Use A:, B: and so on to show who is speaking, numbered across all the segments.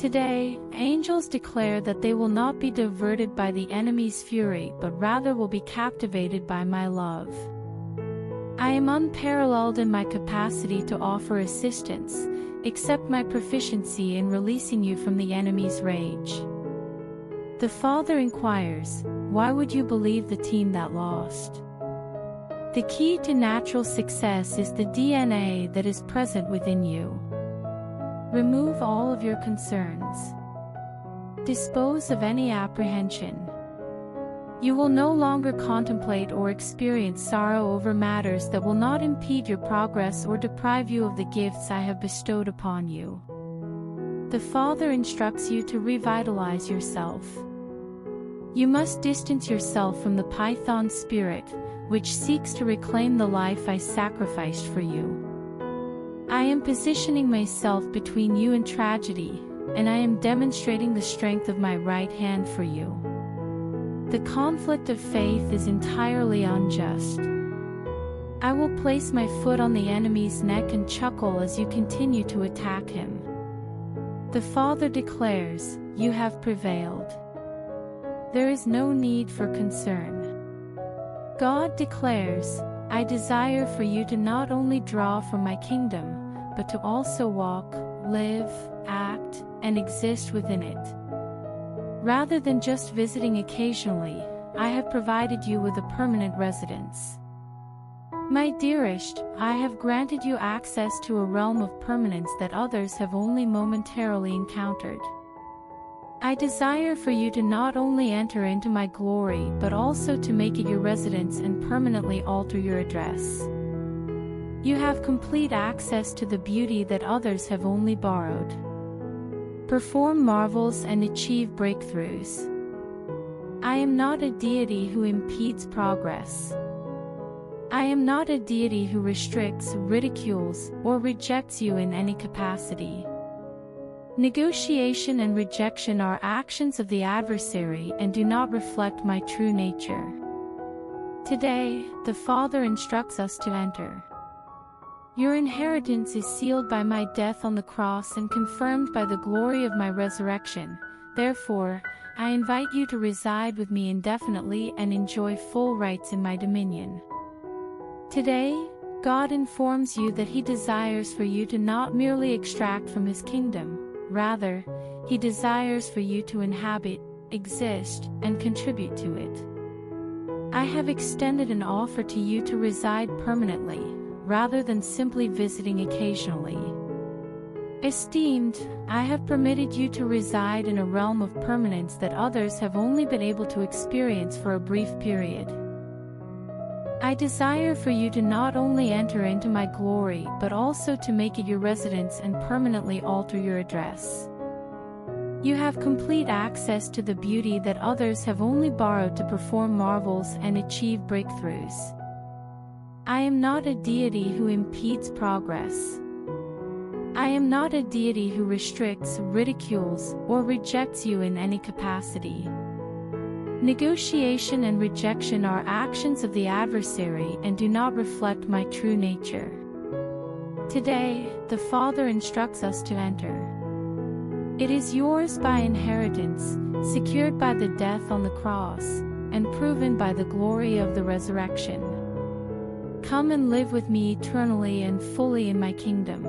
A: Today, angels declare that they will not be diverted by the enemy's fury but rather will be captivated by my love. I am unparalleled in my capacity to offer assistance. Accept my proficiency in releasing you from the enemy's rage. The Father inquires, why would you believe the team that lost? The key to natural success is the DNA that is present within you. Remove all of your concerns. Dispose of any apprehension. You will no longer contemplate or experience sorrow over matters that will not impede your progress or deprive you of the gifts I have bestowed upon you. The Father instructs you to revitalize yourself. You must distance yourself from the Python spirit, which seeks to reclaim the life I sacrificed for you. I am positioning myself between you and tragedy, and I am demonstrating the strength of my right hand for you. The conflict of faith is entirely unjust. I will place my foot on the enemy's neck and chuckle as you continue to attack him. The Father declares, you have prevailed. There is no need for concern. God declares, I desire for you to not only draw from my kingdom, but to also walk, live, act, and exist within it. Rather than just visiting occasionally, I have provided you with a permanent residence. My dearest, I have granted you access to a realm of permanence that others have only momentarily encountered. I desire for you to not only enter into my glory but also to make it your residence and permanently alter your address. You have complete access to the beauty that others have only borrowed. Perform marvels and achieve breakthroughs. I am not a deity who impedes progress. I am not a deity who restricts, ridicules, or rejects you in any capacity. Negotiation and rejection are actions of the adversary and do not reflect my true nature. Today, the Father instructs us to enter. Your inheritance is sealed by my death on the cross and confirmed by the glory of my resurrection. Therefore, I invite you to reside with me indefinitely and enjoy full rights in my dominion. Today, God informs you that He desires for you to not merely extract from His kingdom. Rather, He desires for you to inhabit, exist, and contribute to it. I have extended an offer to you to reside permanently, rather than simply visiting occasionally. Esteemed, I have permitted you to reside in a realm of permanence that others have only been able to experience for a brief period. I desire for you to not only enter into my glory but also to make it your residence and permanently alter your address. You have complete access to the beauty that others have only borrowed to perform marvels and achieve breakthroughs. I am not a deity who impedes progress. I am not a deity who restricts, ridicules, or rejects you in any capacity. Negotiation and rejection are actions of the adversary and do not reflect my true nature. Today, the Father instructs us to enter. It is yours by inheritance, secured by the death on the cross, and proven by the glory of the resurrection. Come and live with me eternally and fully in my kingdom.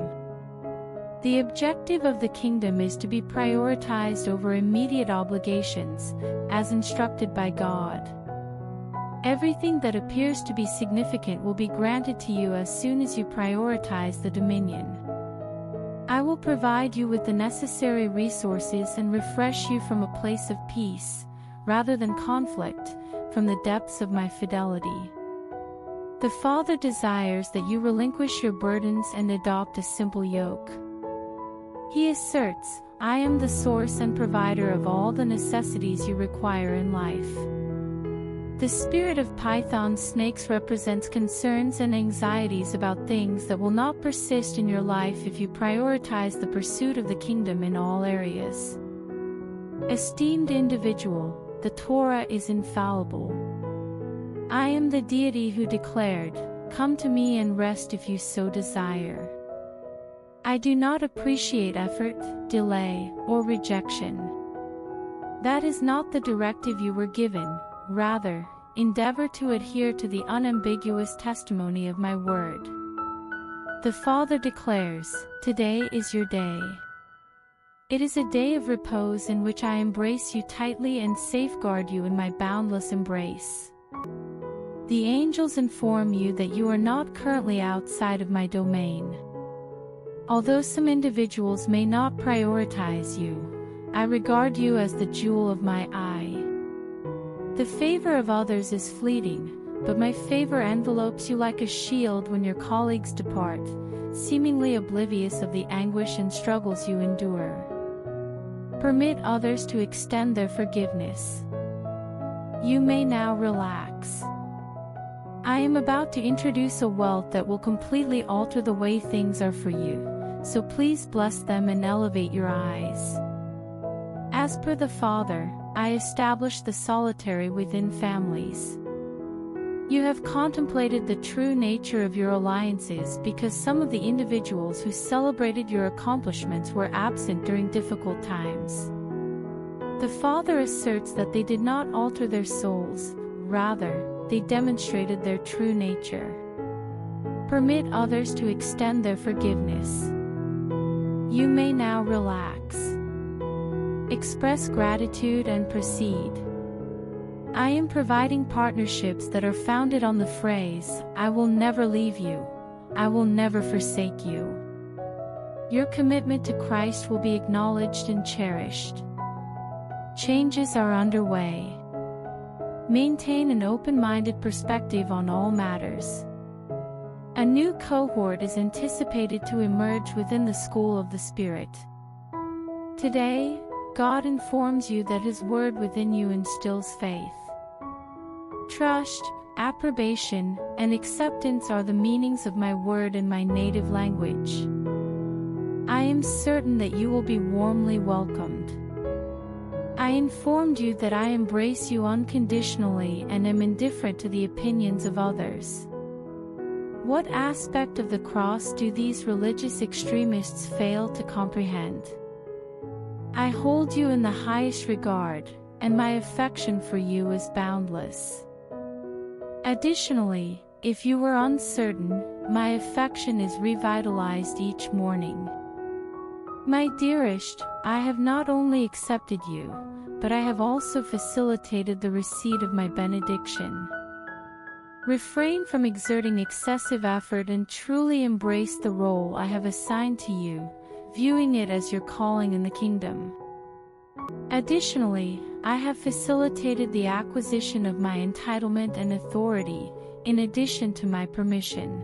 A: The objective of the kingdom is to be prioritized over immediate obligations, as instructed by God. Everything that appears to be significant will be granted to you as soon as you prioritize the dominion. I will provide you with the necessary resources and refresh you from a place of peace, rather than conflict, from the depths of my fidelity. The Father desires that you relinquish your burdens and adopt a simple yoke. He asserts, I am the source and provider of all the necessities you require in life. The spirit of Python snakes represents concerns and anxieties about things that will not persist in your life if you prioritize the pursuit of the kingdom in all areas. Esteemed individual, the Torah is infallible. I am the deity who declared, come to me and rest if you so desire. I do not appreciate effort, delay, or rejection. That is not the directive you were given. Rather, endeavor to adhere to the unambiguous testimony of my word. The Father declares, "Today is your day." It is a day of repose in which I embrace you tightly and safeguard you in my boundless embrace. The angels inform you that you are not currently outside of my domain. Although some individuals may not prioritize you, I regard you as the jewel of my eye. The favor of others is fleeting, but my favor envelopes you like a shield when your colleagues depart, seemingly oblivious of the anguish and struggles you endure. Permit others to extend their forgiveness. You may now relax. I am about to introduce a wealth that will completely alter the way things are for you, so please bless them and elevate your eyes. As per the Father, I establish the solitary within families. You have contemplated the true nature of your alliances because some of the individuals who celebrated your accomplishments were absent during difficult times. The Father asserts that they did not alter their souls, rather, they demonstrated their true nature. Permit others to extend their forgiveness. You may now relax. Express gratitude and proceed. I am providing partnerships that are founded on the phrase, "I will never leave you. I will never forsake you." Your commitment to Christ will be acknowledged and cherished. Changes are underway. Maintain an open-minded perspective on all matters. A new cohort is anticipated to emerge within the school of the Spirit. Today, God informs you that His word within you instills faith. Trust, approbation, and acceptance are the meanings of my word in my native language. I am certain that you will be warmly welcomed. I informed you that I embrace you unconditionally and am indifferent to the opinions of others. What aspect of the cross do these religious extremists fail to comprehend? I hold you in the highest regard, and my affection for you is boundless. Additionally, if you were uncertain, my affection is revitalized each morning. My dearest, I have not only accepted you, but I have also facilitated the receipt of my benediction. Refrain from exerting excessive effort and truly embrace the role I have assigned to you, viewing it as your calling in the kingdom. Additionally, I have facilitated the acquisition of my entitlement and authority, in addition to my permission.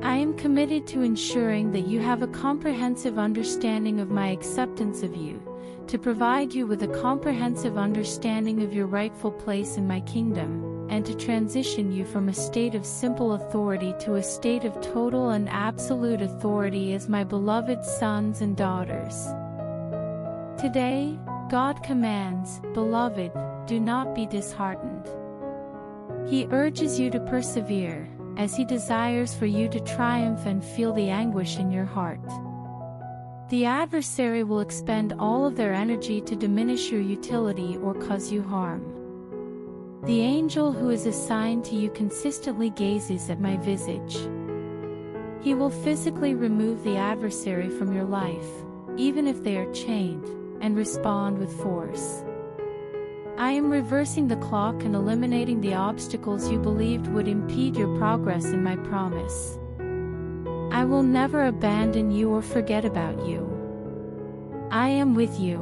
A: I am committed to ensuring that you have a comprehensive understanding of my acceptance of you, to provide you with a comprehensive understanding of your rightful place in my kingdom, and to transition you from a state of simple authority to a state of total and absolute authority as my beloved sons and daughters. Today, God commands, "Beloved, do not be disheartened." He urges you to persevere, as He desires for you to triumph and feel the anguish in your heart. The adversary will expend all of their energy to diminish your utility or cause you harm. The angel who is assigned to you consistently gazes at my visage. He will physically remove the adversary from your life, even if they are chained, and respond with force. I am reversing the clock and eliminating the obstacles you believed would impede your progress in my promise. I will never abandon you or forget about you. I am with you.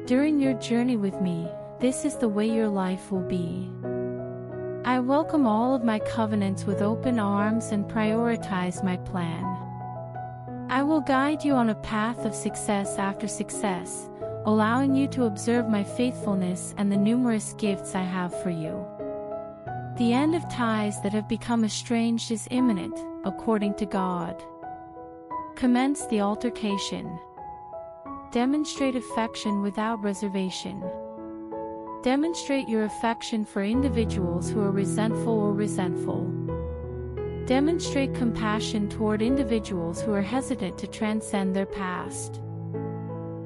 A: During your journey with me, this is the way your life will be. I welcome all of my covenants with open arms and prioritize my plan. I will guide you on a path of success after success, allowing you to observe my faithfulness and the numerous gifts I have for you. The end of ties that have become estranged is imminent, according to God. Commence the altercation. Demonstrate affection without reservation. Demonstrate your affection for individuals who are resentful or resentful. Demonstrate compassion toward individuals who are hesitant to transcend their past.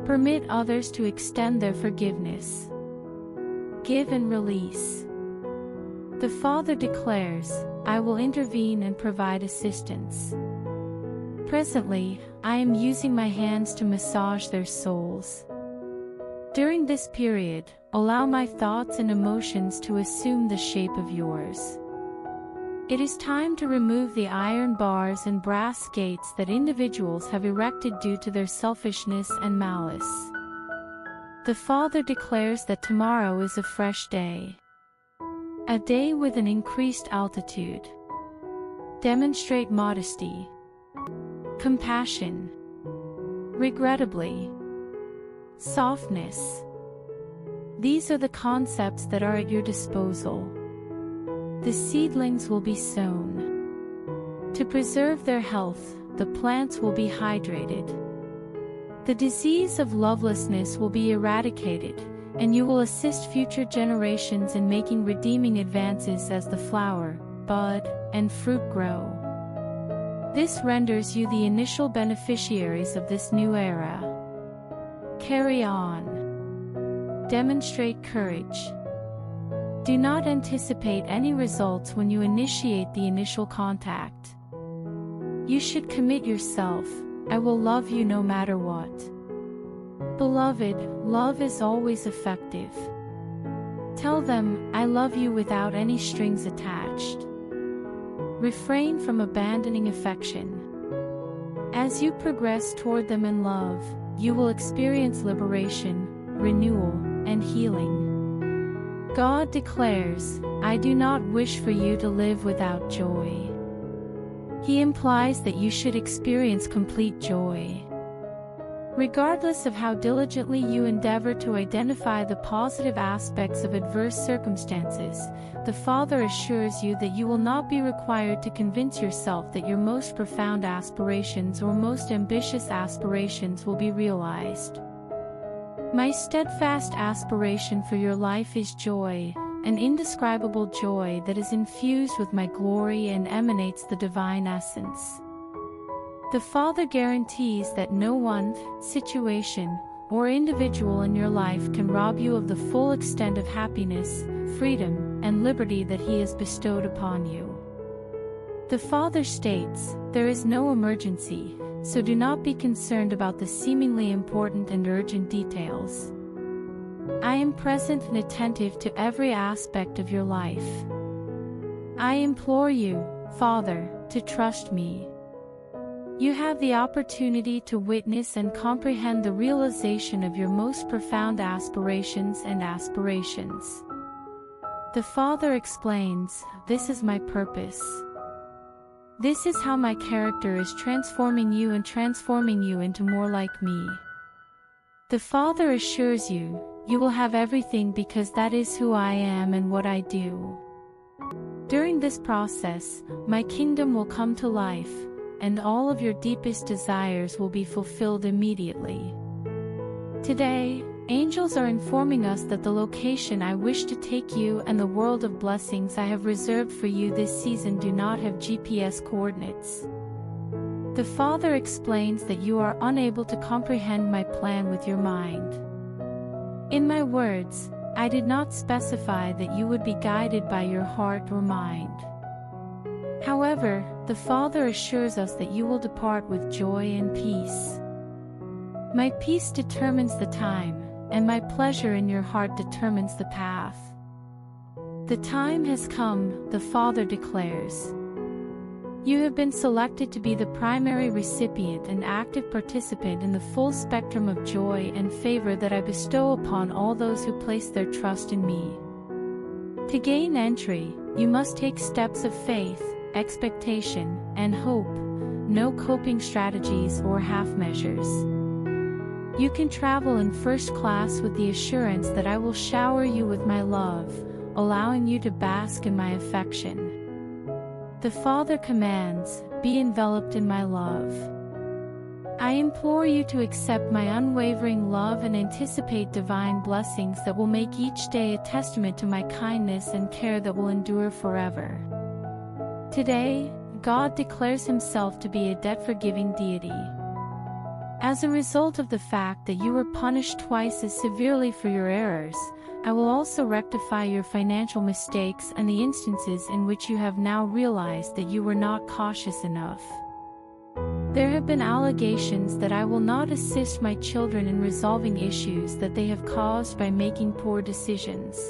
A: Permit others to extend their forgiveness. Give and release. The Father declares, I will intervene and provide assistance. Presently, I am using my hands to massage their souls. During this period, allow my thoughts and emotions to assume the shape of yours. It is time to remove the iron bars and brass gates that individuals have erected due to their selfishness and malice. The Father declares that tomorrow is a fresh day. A day with an increased altitude. Demonstrate modesty. Compassion. Regrettably. Softness. These are the concepts that are at your disposal. The seedlings will be sown. To preserve their health, the plants will be hydrated. The disease of lovelessness will be eradicated, and you will assist future generations in making redeeming advances as the flower, bud, and fruit grow. This renders you the initial beneficiaries of this new era. Carry on. Demonstrate courage. Do not anticipate any results when you initiate the initial contact. You should commit yourself. I will love you no matter what. Beloved, love is always effective. Tell them, I love you without any strings attached. Refrain from abandoning affection. As you progress toward them in love, you will experience liberation, renewal, and healing. God declares, I do not wish for you to live without joy. He implies that you should experience complete joy. Regardless of how diligently you endeavor to identify the positive aspects of adverse circumstances, the Father assures you that you will not be required to convince yourself that your most profound aspirations or most ambitious aspirations will be realized. My steadfast aspiration for your life is joy, an indescribable joy that is infused with my glory and emanates the divine essence. The Father guarantees that no one, situation, or individual in your life can rob you of the full extent of happiness, freedom, and liberty that He has bestowed upon you. The Father states, there is no emergency, so do not be concerned about the seemingly important and urgent details. I am present and attentive to every aspect of your life. I implore you, Father, to trust me. You have the opportunity to witness and comprehend the realization of your most profound aspirations. The Father explains, this is my purpose. This is how my character is transforming you and transforming you into more like me. The Father assures you, you will have everything because that is who I am and what I do. During this process, my kingdom will come to life, and all of your deepest desires will be fulfilled immediately. Today, angels are informing us that the location I wish to take you and the world of blessings I have reserved for you this season do not have GPS coordinates. The Father explains that you are unable to comprehend my plan with your mind. In my words, I did not specify that you would be guided by your heart or mind. However, the Father assures us that you will depart with joy and peace. My peace determines the time, and my pleasure in your heart determines the path. The time has come, the Father declares. You have been selected to be the primary recipient and active participant in the full spectrum of joy and favor that I bestow upon all those who place their trust in me. To gain entry, you must take steps of faith, expectation, and hope, no coping strategies or half measures. You can travel in first class with the assurance that I will shower you with my love, allowing you to bask in my affection. The Father commands, be enveloped in my love. I implore you to accept my unwavering love and anticipate divine blessings that will make each day a testament to my kindness and care that will endure forever. Today, God declares himself to be a debt-forgiving deity. As a result of the fact that you were punished twice as severely for your errors, I will also rectify your financial mistakes and the instances in which you have now realized that you were not cautious enough. There have been allegations that I will not assist my children in resolving issues that they have caused by making poor decisions.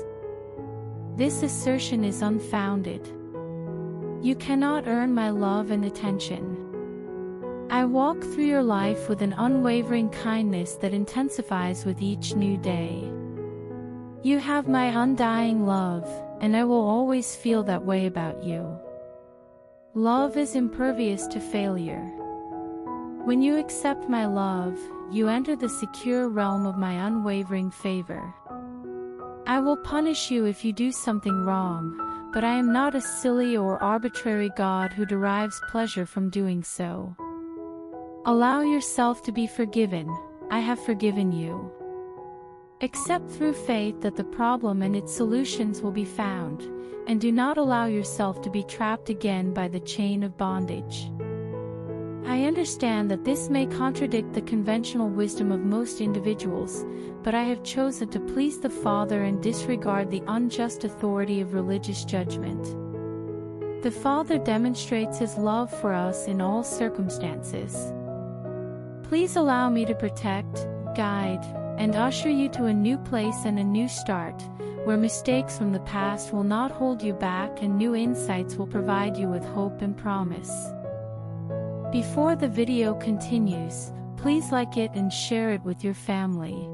A: This assertion is unfounded. You cannot earn my love and attention. I walk through your life with an unwavering kindness that intensifies with each new day. You have my undying love, and I will always feel that way about you. Love is impervious to failure. When you accept my love, you enter the secure realm of my unwavering favor. I will punish you if you do something wrong, but I am not a silly or arbitrary God who derives pleasure from doing so. Allow yourself to be forgiven. I have forgiven you. Accept through faith that the problem and its solutions will be found, and do not allow yourself to be trapped again by the chain of bondage. I understand that this may contradict the conventional wisdom of most individuals, but I have chosen to please the Father and disregard the unjust authority of religious judgment. The Father demonstrates his love for us in all circumstances. Please allow me to protect, guide, and usher you to a new place and a new start, where mistakes from the past will not hold you back and new insights will provide you with hope and promise. Before the video continues, please like it and share it with your family.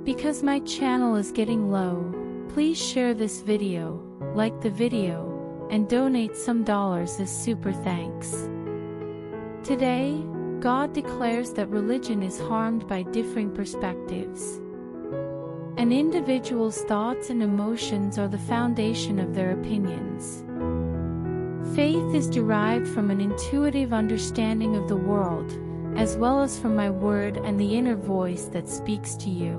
A: Because my channel is getting low, please share this video, like the video, and donate some dollars as super thanks. Today, God declares that religion is harmed by differing perspectives. An individual's thoughts and emotions are the foundation of their opinions. Faith is derived from an intuitive understanding of the world, as well as from my word and the inner voice that speaks to you.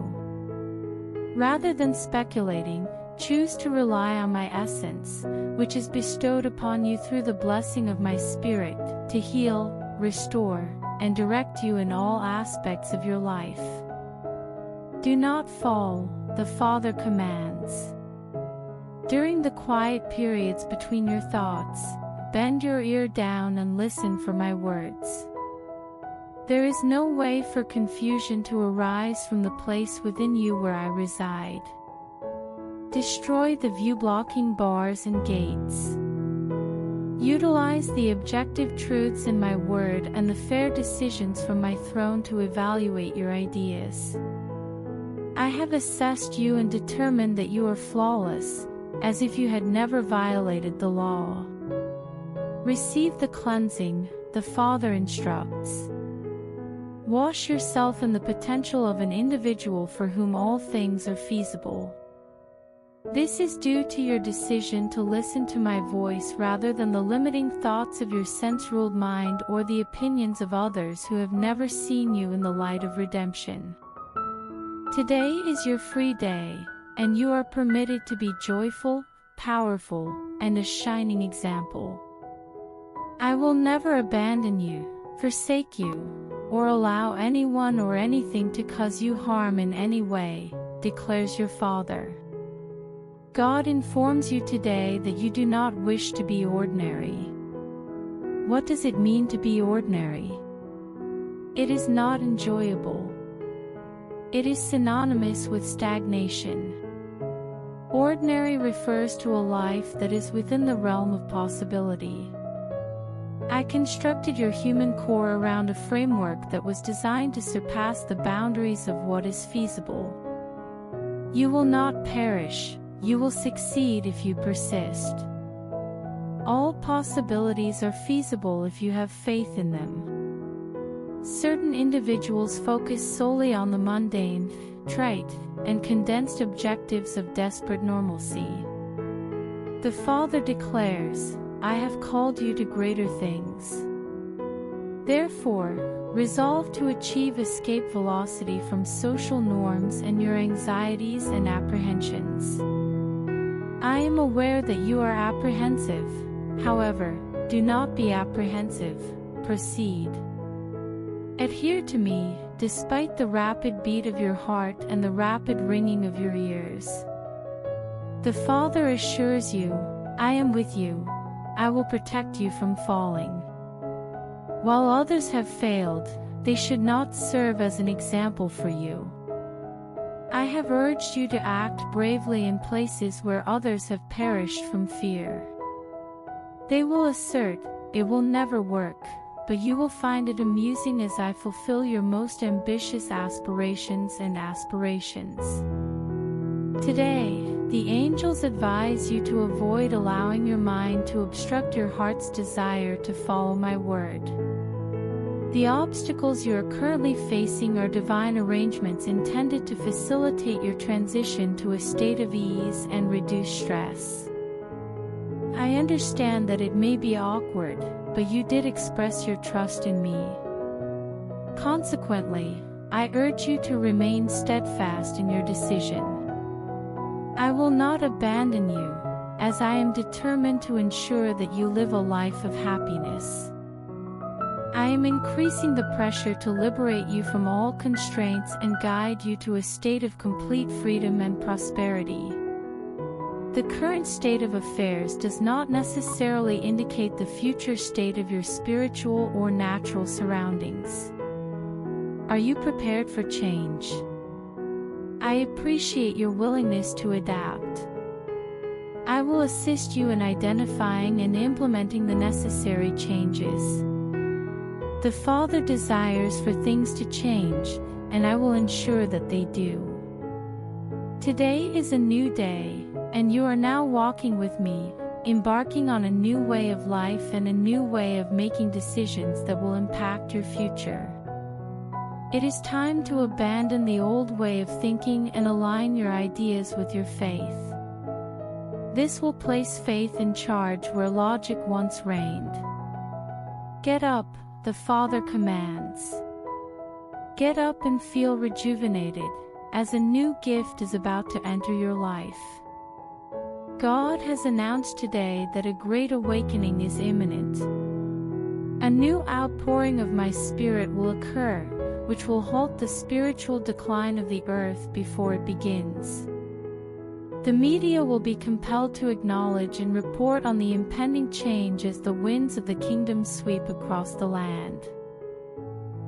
A: Rather than speculating, choose to rely on my essence, which is bestowed upon you through the blessing of my Spirit, to heal, restore, and direct you in all aspects of your life. Do not fall, the Father commands. During the quiet periods between your thoughts, bend your ear down and listen for my words. There is no way for confusion to arise from the place within you where I reside. Destroy the view-blocking bars and gates. Utilize the objective truths in my word and the fair decisions from my throne to evaluate your ideas. I have assessed you and determined that you are flawless, as if you had never violated the law. Receive the cleansing, the Father instructs. Wash yourself in the potential of an individual for whom all things are feasible. This is due to your decision to listen to my voice rather than the limiting thoughts of your sense-ruled mind or the opinions of others who have never seen you in the light of redemption. Today is your free day, and you are permitted to be joyful, powerful, and a shining example. I will never abandon you, forsake you, or allow anyone or anything to cause you harm in any way, declares your Father. God informs you today that you do not wish to be ordinary. What does it mean to be ordinary? It is not enjoyable. It is synonymous with stagnation. Ordinary refers to a life that is within the realm of possibility. I constructed your human core around a framework that was designed to surpass the boundaries of what is feasible. You will not perish. You will succeed if you persist. All possibilities are feasible if you have faith in them. Certain individuals focus solely on the mundane, trite, and condensed objectives of desperate normalcy. The Father declares, I have called you to greater things. Therefore, resolve to achieve escape velocity from social norms and your anxieties and apprehensions. I am aware that you are apprehensive. However, Do not be apprehensive, proceed. Adhere to me, despite the rapid beat of your heart and the rapid ringing of your ears. The Father assures you, I am with you, I will protect you from falling. While others have failed, they should not serve as an example for you. I have urged you to act bravely in places where others have perished from fear. They will assert, it will never work, but you will find it amusing as I fulfill your most ambitious aspirations and aspirations. Today, the angels advise you to avoid allowing your mind to obstruct your heart's desire to follow my word. The obstacles you are currently facing are divine arrangements intended to facilitate your transition to a state of ease and reduce stress. I understand that it may be awkward, but you did express your trust in me. Consequently, I urge you to remain steadfast in your decision. I will not abandon you, as I am determined to ensure that you live a life of happiness. I am increasing the pressure to liberate you from all constraints and guide you to a state of complete freedom and prosperity. The current state of affairs does not necessarily indicate the future state of your spiritual or natural surroundings. Are you prepared for change? I appreciate your willingness to adapt. I will assist you in identifying and implementing the necessary changes. The Father desires for things to change, and I will ensure that they do. Today is a new day, and you are now walking with me, embarking on a new way of life and a new way of making decisions that will impact your future. It is time to abandon the old way of thinking and align your ideas with your faith. This will place faith in charge where logic once reigned. Get up, the Father commands. Get up and feel rejuvenated, as a new gift is about to enter your life. God has announced today that a great awakening is imminent. A new outpouring of my Spirit will occur, which will halt the spiritual decline of the earth before it begins. The media will be compelled to acknowledge and report on the impending change as the winds of the kingdom sweep across the land.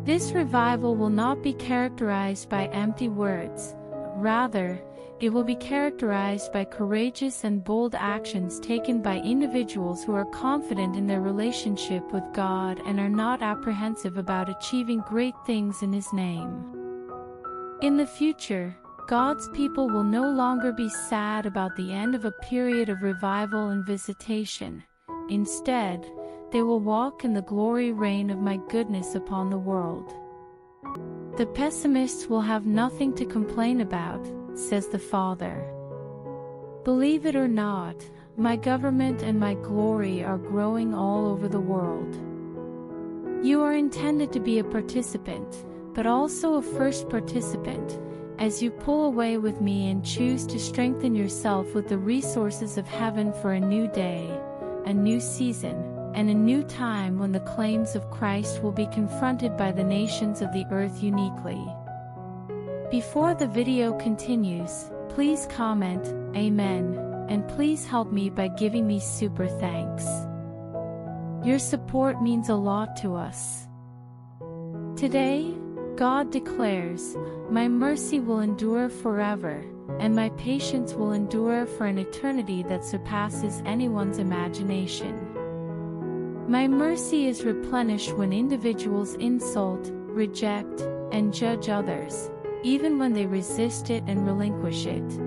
A: This revival will not be characterized by empty words, rather, it will be characterized by courageous and bold actions taken by individuals who are confident in their relationship with God and are not apprehensive about achieving great things in His name. In the future, God's people will no longer be sad about the end of a period of revival and visitation. Instead, they will walk in the glory reign of my goodness upon the world. The pessimists will have nothing to complain about, says the Father. Believe it or not, my government and my glory are growing all over the world. You are intended to be a participant, but also a first participant, as you pull away with me and choose to strengthen yourself with the resources of heaven for a new day, a new season, and a new time when the claims of Christ will be confronted by the nations of the earth uniquely. Before the video continues, please comment, Amen, and please help me by giving me super thanks. Your support means a lot to us. Today, God declares, my mercy will endure forever, and my patience will endure for an eternity that surpasses anyone's imagination. My mercy is replenished when individuals insult, reject, and judge others, even when they resist it and relinquish it.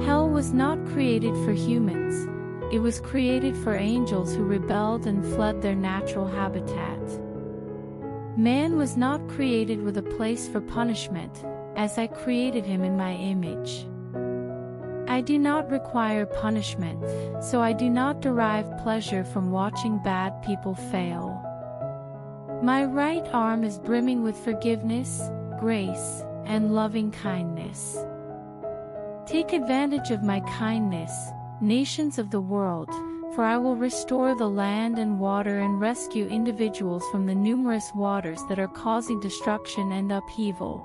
A: Hell was not created for humans, it was created for angels who rebelled and fled their natural habitat. Man was not created with a place for punishment, as I created him in my image. I do not require punishment, so I do not derive pleasure from watching bad people fail. My right arm is brimming with forgiveness, grace, and loving kindness. Take advantage of my kindness, nations of the world, for I will restore the land and water and rescue individuals from the numerous waters that are causing destruction and upheaval.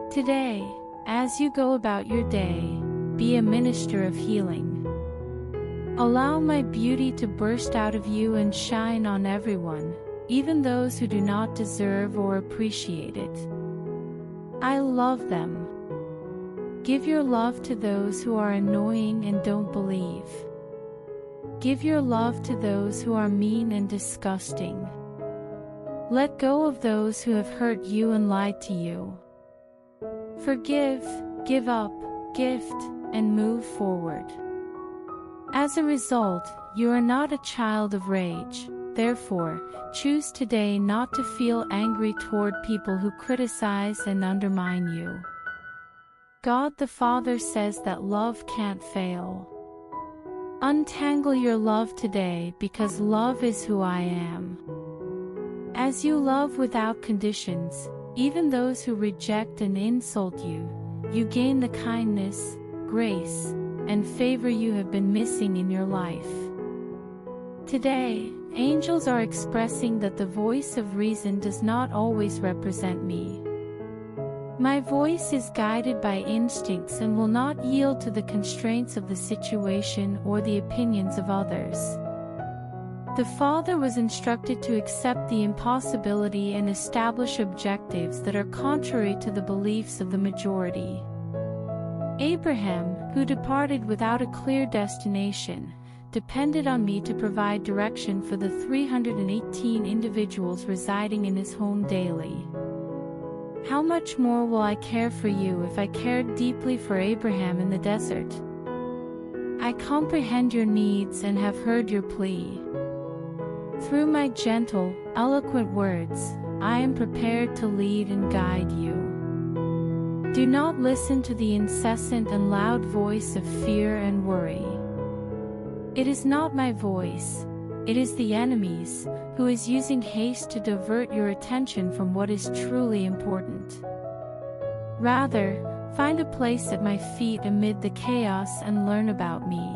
A: Today, as you go about your day, be a minister of healing. Allow my beauty to burst out of you and shine on everyone, even those who do not deserve or appreciate it. I love them. Give your love to those who are annoying and don't believe. Give your love to those who are mean and disgusting. Let go of those who have hurt you and lied to you. Forgive, give up, gift, and move forward. As a result, you are not a child of rage. Therefore, choose today not to feel angry toward people who criticize and undermine you. God the Father says that love can't fail. Untangle your love today because love is who I am. As you love without conditions, even those who reject and insult you, you gain the kindness, grace, and favor you have been missing in your life. Today, angels are expressing that the voice of reason does not always represent me. My voice is guided by instincts and will not yield to the constraints of the situation or the opinions of others. The Father was instructed to accept the impossibility and establish objectives that are contrary to the beliefs of the majority. Abraham, who departed without a clear destination, depended on me to provide direction for the 318 individuals residing in his home daily. How much more will I care for you if I cared deeply for Abraham in the desert? I comprehend your needs and have heard your plea. Through my gentle, eloquent words, I am prepared to lead and guide you. Do not listen to the incessant and loud voice of fear and worry. It is not my voice, it is the enemy's, who is using haste to divert your attention from what is truly important. Rather, find a place at my feet amid the chaos and learn about me.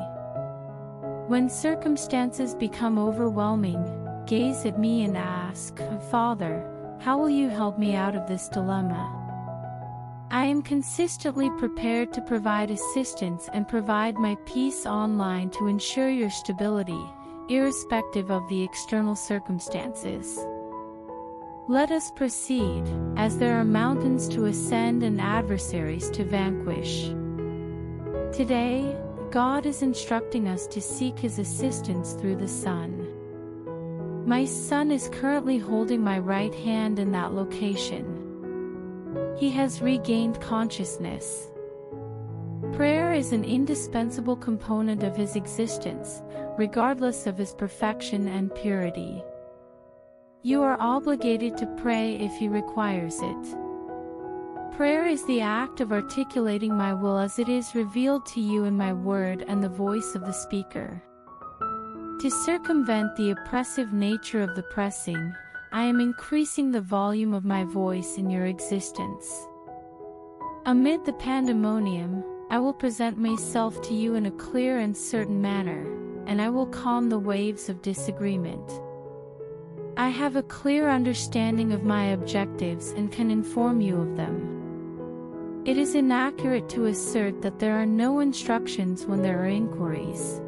A: When circumstances become overwhelming, gaze at me and ask, Father, how will you help me out of this dilemma? I am consistently prepared to provide assistance and provide my peace online to ensure your stability, irrespective of the external circumstances. Let us proceed, as there are mountains to ascend and adversaries to vanquish. Today, God is instructing us to seek His assistance through the Son. My son is currently holding my right hand in that location. He has regained consciousness. Prayer is an indispensable component of his existence, regardless of his perfection and purity. You are obligated to pray if he requires it. Prayer is the act of articulating my will as it is revealed to you in my word and the voice of the speaker. To circumvent the oppressive nature of the pressing, I am increasing the volume of my voice in your existence. Amid the pandemonium, I will present myself to you in a clear and certain manner, and I will calm the waves of disagreement. I have a clear understanding of my objectives and can inform you of them. It is inaccurate to assert that there are no instructions when there are inquiries.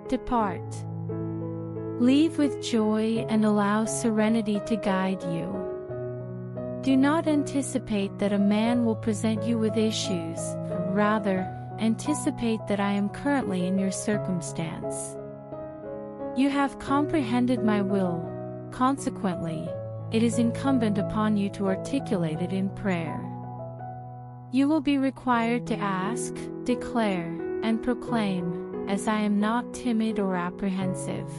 A: Depart. Leave with joy and allow serenity to guide you. Do not anticipate that a man will present you with issues, rather, anticipate that I am currently in your circumstance. You have comprehended my will, consequently, it is incumbent upon you to articulate it in prayer. You will be required to ask, declare, and proclaim, as I am not timid or apprehensive.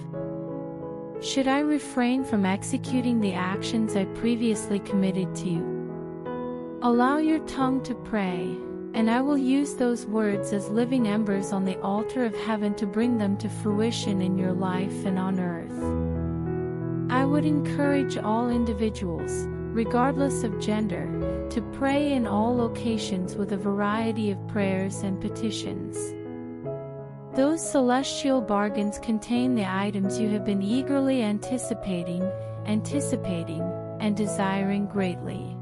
A: Should I refrain from executing the actions I previously committed to you? Allow your tongue to pray, and I will use those words as living embers on the altar of heaven to bring them to fruition in your life and on earth. I would encourage all individuals, regardless of gender, to pray in all locations with a variety of prayers and petitions. Those celestial bargains contain the items you have been eagerly anticipating, and desiring greatly.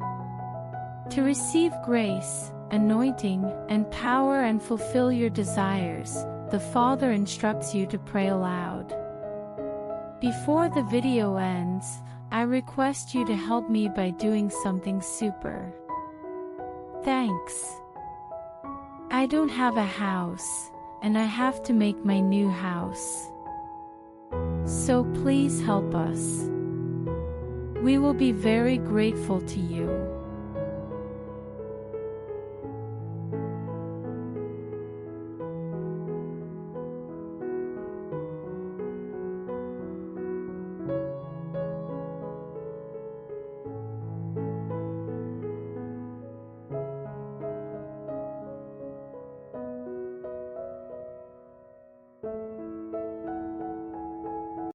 A: To receive grace, anointing, and power and fulfill your desires, the Father instructs you to pray aloud. Before the video ends, I request you to help me by doing something super. Thanks. I don't have a house, and I have to make my new house. So please help us. We will be very grateful to you.